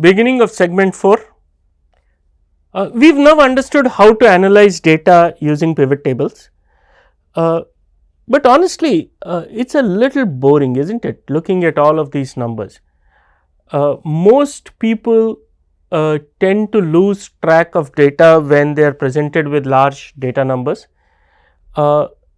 beginning of segment 4. We have now understood how to analyze data using pivot tables, but honestly it is a little boring, is not it, looking at all of these numbers. Most people tend to lose track of data when they are presented with large data numbers.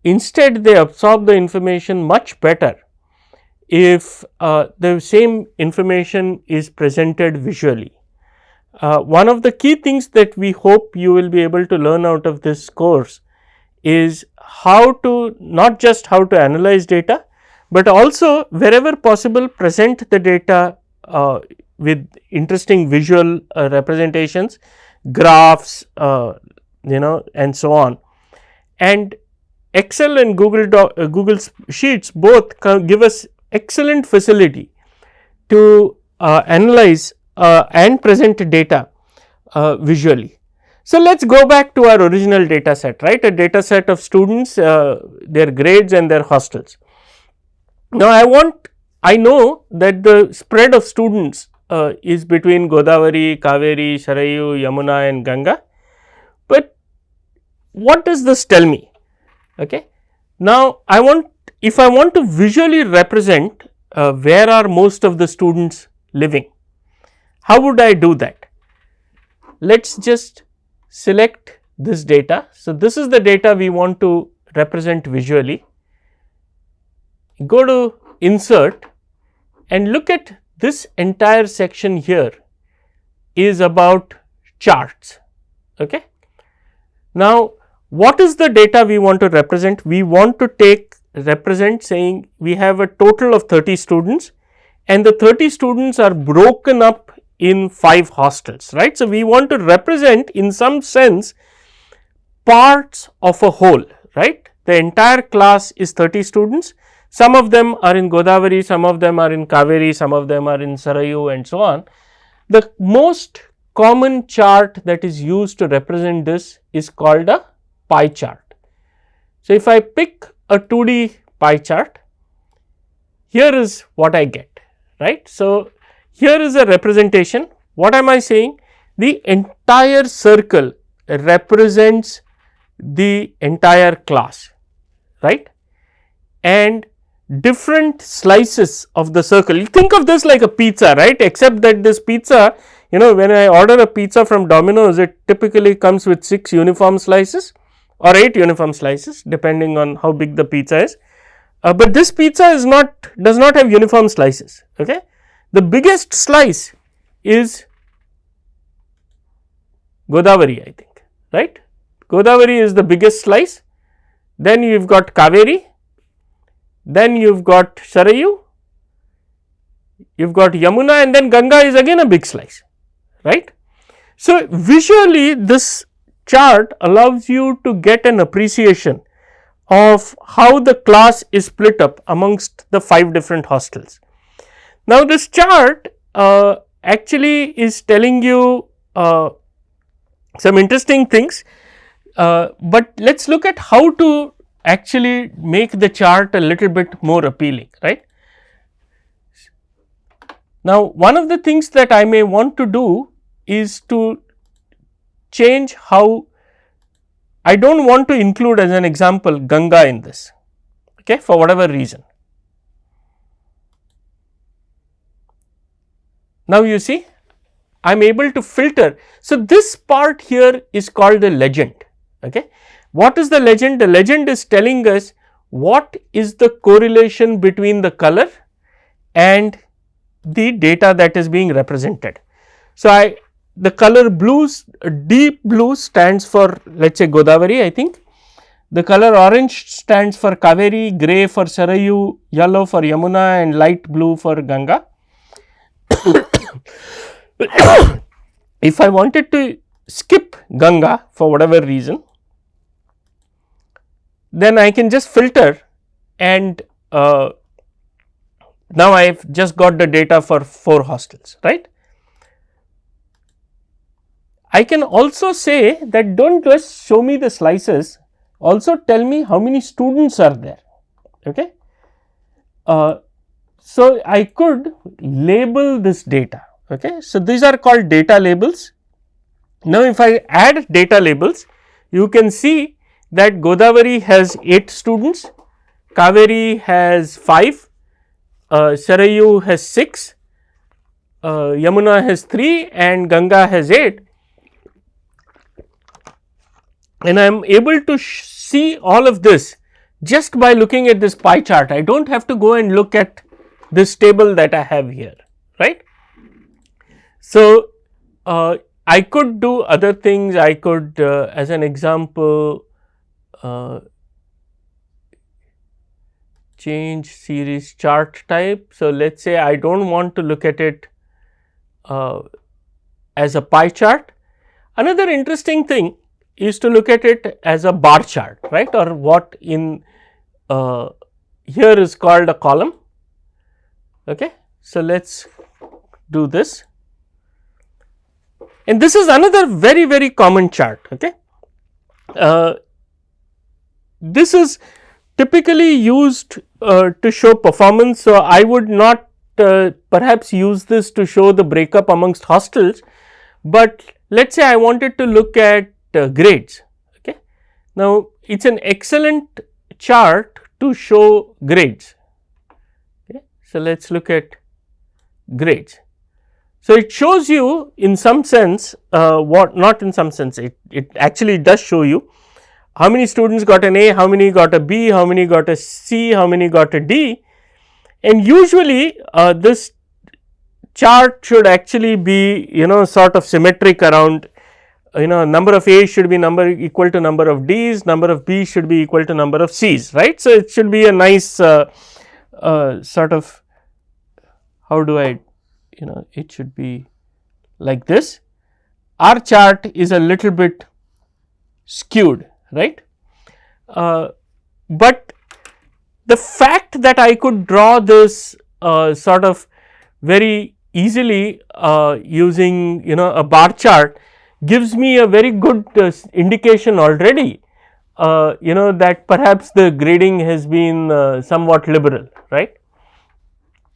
Instead they absorb the information much better if the same information is presented visually. One of the key things that we hope you will be able to learn out of this course is how to, not just how to analyze data, but also wherever possible present the data with interesting visual representations, graphs, and so on. And Excel and Google Sheets both give us excellent facility to analyze and present data visually. So, let us go back to our original data set, right, a data set of students, their grades and their hostels. Now, I know that the spread of students is between Godavari, Kaveri, Sarayu, Yamuna and Ganga, but what does this tell me? Okay. Now, if I want to visually represent where are most of the students living, how would I do that? Let us just select this data. So, this is the data we want to represent visually. Go to insert and look at this entire section here is about charts. Okay. Now, what is the data we want to represent? We want to represent saying we have a total of 30 students and the 30 students are broken up in 5 hostels, right. So, we want to represent in some sense parts of a whole, right. The entire class is 30 students, some of them are in Godavari, some of them are in Kaveri, some of them are in Sarayu and so on. The most common chart that is used to represent this is called a pie chart. So, if I pick a 2D pie chart, here is what I get, right. So, here is a representation. What am I saying? The entire circle represents the entire class, right, and different slices of the circle. You think of this like a pizza, right, except that this pizza, when I order a pizza from Domino's, it typically comes with 6 uniform slices or 8 uniform slices depending on how big the pizza is, but this pizza does not have uniform slices. Okay. The biggest slice is Godavari, I think, right. Godavari is the biggest slice, then you have got Kaveri, then you have got Sarayu, you have got Yamuna and then Ganga is again a big slice, right. So, visually this chart allows you to get an appreciation of how the class is split up amongst the 5 different hostels. Now, this chart actually is telling you some interesting things, but let us look at how to actually make the chart a little bit more appealing, right. Now, one of the things that I may want to do is to change how I do not want to include as an example Ganga in this, okay, for whatever reason. Now, you see I am able to filter. So, this part here is called the legend. Okay. What is the legend? The legend is telling us what is the correlation between the color and the data that is being represented. So, the color blues, deep blue stands for, let us say Godavari, I think. The color orange stands for Kaveri, grey for Sarayu, yellow for Yamuna and light blue for Ganga. If I wanted to skip Ganga for whatever reason, then I can just filter and now I have just got the data for 4 hostels, right. I can also say that do not just show me the slices, also tell me how many students are there. Okay. So, I could label this data. Okay. So, these are called data labels. Now, if I add data labels, you can see that Godavari has 8 students, Kaveri has 5, Sarayu has 6, Yamuna has 3 and Ganga has 8, and I am able to see all of this just by looking at this pie chart. I do not have to go and look at this table that I have here, right. So, I could do other things. I could as an example change series chart type. So, let us say I do not want to look at it as a pie chart. Another interesting thing is to look at it as a bar chart, right, or what in here is called a column. Okay. So, let us do this, and this is another very common chart. Okay. This is typically used to show performance. So, I would not perhaps use this to show the breakup amongst hostels, but let us say I wanted to look at grades. Okay. Now, it is an excellent chart to show grades. Okay. So, let us look at grades. So, it shows you in some sense what, not in some sense, it actually does show you how many students got an A, how many got a B, how many got a C, how many got a D, and usually this chart should actually be sort of symmetric around number of A's should be equal to number of D's, number of B's should be equal to number of C's, right. So, it should be a nice sort of, how do I it should be like this. Our chart is a little bit skewed, right. But the fact that I could draw this sort of very easily using a bar chart gives me a very good indication already that perhaps the grading has been somewhat liberal, right,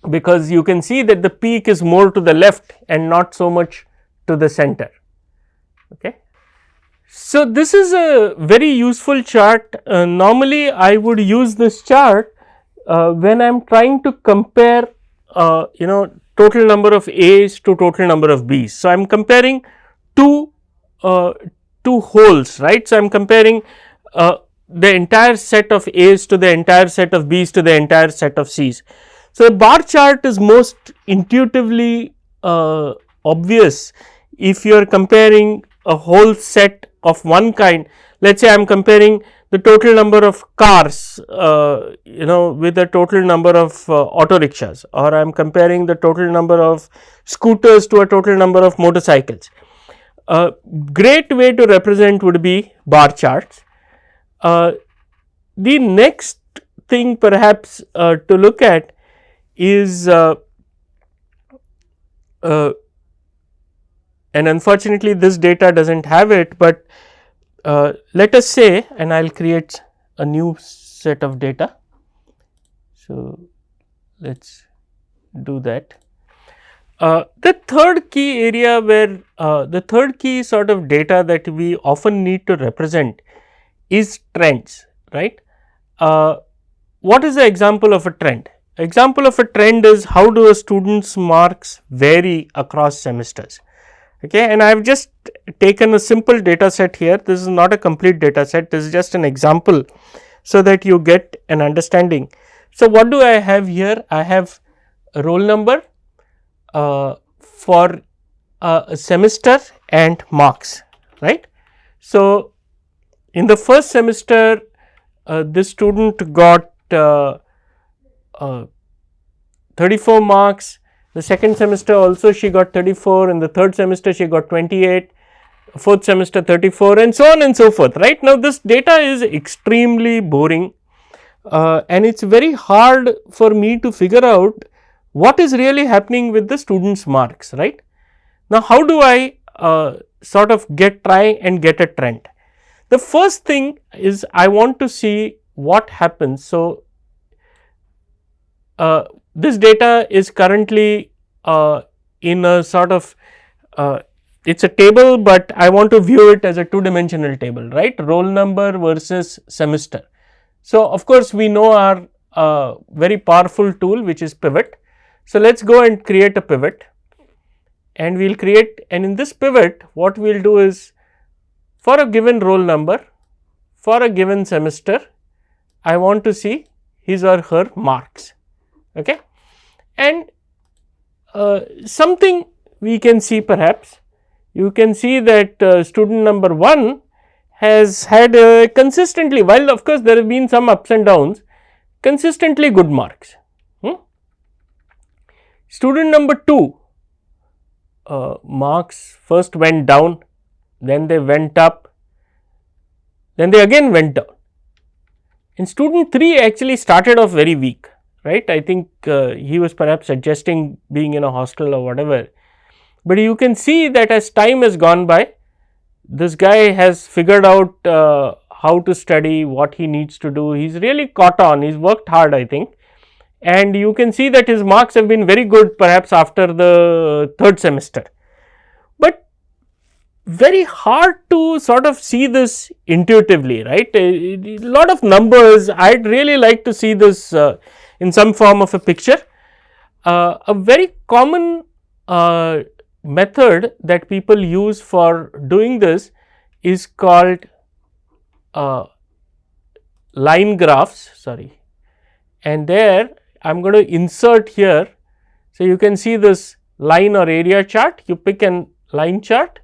because you can see that the peak is more to the left and not so much to the center. Okay. So, this is a very useful chart. Normally, I would use this chart when I am trying to compare total number of A's to total number of B's. So, I am comparing two wholes, right. So, I am comparing the entire set of A's to the entire set of B's to the entire set of C's. So, a bar chart is most intuitively obvious if you are comparing a whole set of one kind. Let us say I am comparing the total number of cars with the total number of auto rickshaws, or I am comparing the total number of scooters to a total number of motorcycles. A great way to represent would be bar charts. The next thing perhaps to look at is and unfortunately this data does not have it, but let us say, and I will create a new set of data. So, let us do that. The third key area where the third key sort of data that we often need to represent is trends, right. What is the example of a trend? Example of a trend is how do a student's marks vary across semesters. Okay, and I have just taken a simple data set here. This is not a complete data set, this is just an example so that you get an understanding. So, what do I have here? I have a roll number for a semester and marks, right. So, in the first semester this student got 34 marks, the second semester also she got 34, in the third semester she got 28, fourth semester 34, and so on and so forth, right. Now, this data is extremely boring and it is very hard for me to figure out what is really happening with the students' marks, right. Now, how do I sort of try and get a trend? The first thing is I want to see what happens. So, this data is currently in a sort of it is a table, but I want to view it as a 2-dimensional table, right, roll number versus semester. So, of course, we know our very powerful tool, which is pivot. So, let us go and create a pivot, and we will create, and in this pivot what we will do is, for a given roll number, for a given semester, I want to see his or her marks, okay. And something we can see, perhaps you can see that student number 1 has had consistently, while of course there have been some ups and downs, consistently good marks. Student number 2, marks first went down, then they went up, then they again went down. And student 3 actually started off very weak, right. I think he was perhaps suggesting being in a hostel or whatever, but you can see that as time has gone by, this guy has figured out how to study, what he needs to do. He is really caught on, he has worked hard, I think, and you can see that his marks have been very good perhaps after the 3rd semester. But very hard to sort of see this intuitively, right. A lot of numbers, I would really like to see this in some form of a picture. A very common method that people use for doing this is called line graphs, sorry, and there I am going to insert here. So, you can see this line or area chart, you pick an line chart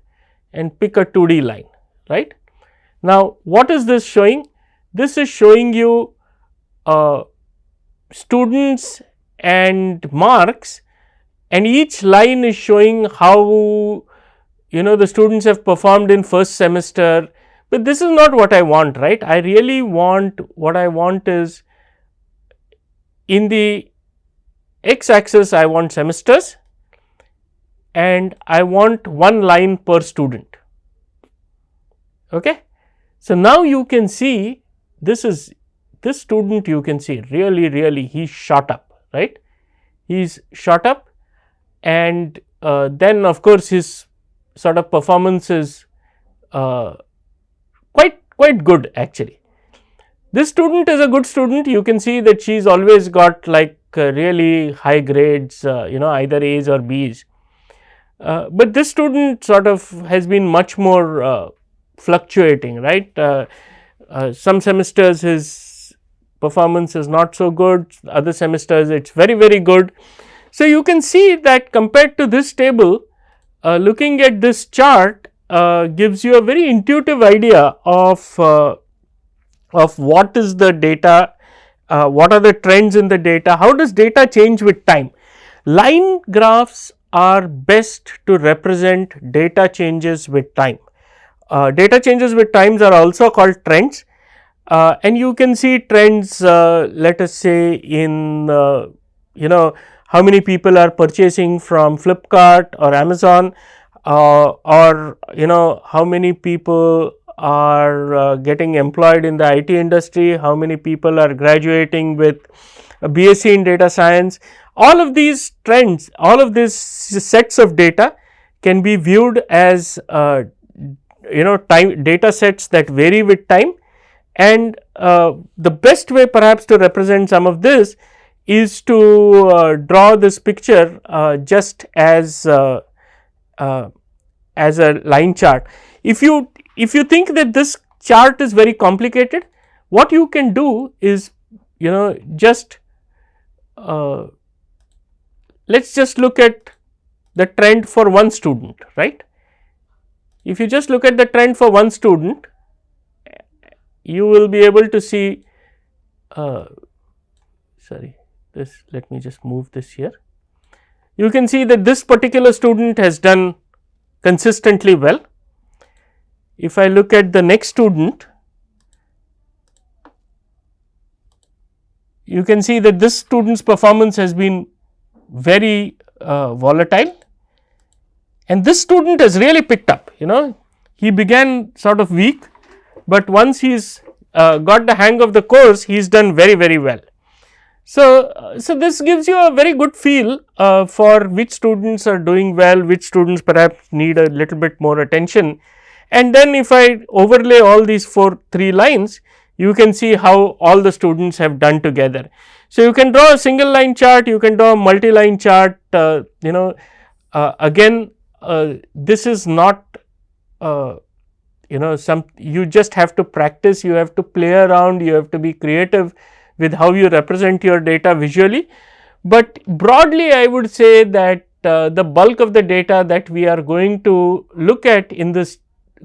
and pick a 2D line, right. Now, what is this showing? This is showing you students and marks, and each line is showing how the students have performed in first semester, but this is not what I want, right. I really want, what I want is, in the x axis I want semesters and I want one line per student, okay. So, now you can see this student, you can see really he shot up, right, he is shot up, and then of course his sort of performance is quite good actually. This student is a good student, you can see that she is always got like really high grades, either A's or B's, but this student sort of has been much more fluctuating, right. Some semesters his performance is not so good, other semesters it is very good. So, you can see that compared to this table, looking at this chart gives you a very intuitive idea of what is the data, what are the trends in the data, how does data change with time. Line graphs are best to represent data changes with time. Data changes with times are also called trends, and you can see trends, let us say in how many people are purchasing from Flipkart or Amazon, or how many people are getting employed in the IT industry, how many people are graduating with a BSc in data science. All of these trends, all of these sets of data can be viewed as time data sets that vary with time, and the best way perhaps to represent some of this is to draw this picture just as a line chart. If you think that this chart is very complicated, what you can do is just let us just look at the trend for one student, right. If you just look at the trend for one student, you will be able to see, let me just move this here. You can see that this particular student has done consistently well. If I look at the next student, you can see that this student's performance has been very volatile, and this student has really picked up. He began sort of weak, but once he is got the hang of the course, he is done very well. So this gives you a very good feel for which students are doing well, which students perhaps need a little bit more attention. And then if I overlay all these 3 lines, you can see how all the students have done together. So you can draw a single line chart, you can draw a multi-line chart, again this is not you just have to practice, you have to play around, you have to be creative with how you represent your data visually. But broadly I would say that the bulk of the data that we are going to look at in this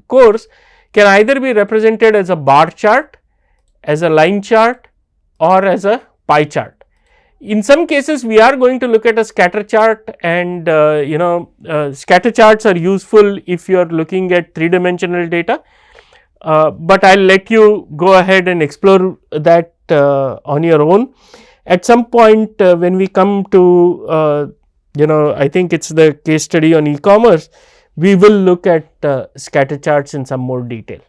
course can either be represented as a bar chart, as a line chart, or as a pie chart. In some cases we are going to look at a scatter chart, and scatter charts are useful if you are looking at 3-dimensional data, but I will let you go ahead and explore that on your own. At some point when we come to I think it is the case study on e-commerce, we will look at scatter charts in some more detail.